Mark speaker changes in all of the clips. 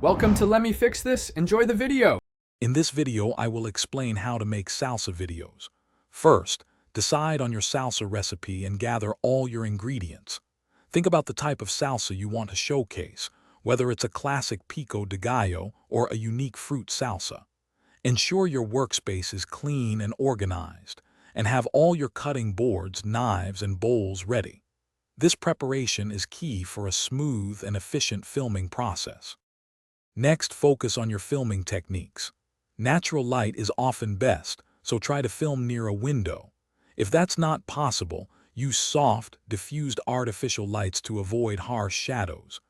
Speaker 1: Welcome to Let Me Fix This. Enjoy the video.
Speaker 2: In this video, I will explain how to make salsa videos. First, decide on your salsa recipe and gather all your ingredients. Think about the type of salsa you want to showcase, whether it's a classic pico de gallo or a unique fruit salsa. Ensure your workspace is clean and organized, and have all your cutting boards, knives, and bowls ready. This preparation is key for a smooth and efficient filming process. Next, focus on your filming techniques. Natural light is often best, so try to film near a window. If that's not possible, use soft, diffused artificial lights to avoid harsh shadows.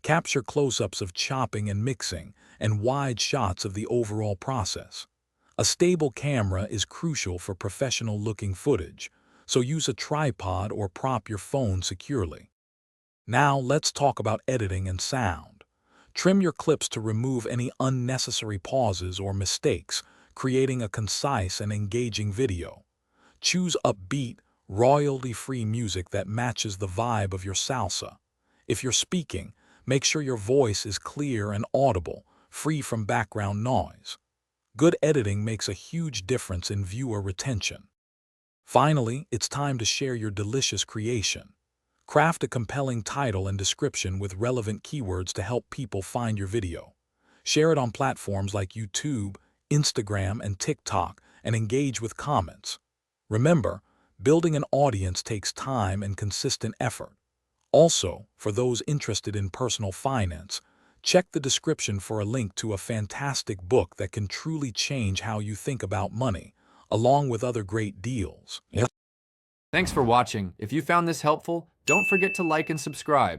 Speaker 2: Capture close-ups of chopping and mixing, and wide shots of the overall process. A stable camera is crucial for professional-looking footage, so use a tripod or prop your phone securely. Now let's talk about editing and sound. Trim your clips to remove any unnecessary pauses or mistakes, creating a concise and engaging video. Choose upbeat, royalty-free music that matches the vibe of your salsa. If you're speaking, make sure your voice is clear and audible, free from background noise. Good editing makes a huge difference in viewer retention. Finally, it's time to share your delicious creation. Craft a compelling title and description with relevant keywords to help people find your video. Share it on platforms like YouTube, Instagram, and TikTok, and engage with comments. Remember, building an audience takes time and consistent effort. Also, for those interested in personal finance, check the description for a link to a fantastic book that can truly change how you think about money, along with other great deals.
Speaker 1: Thanks for watching. If you found this helpful, don't forget to like and subscribe.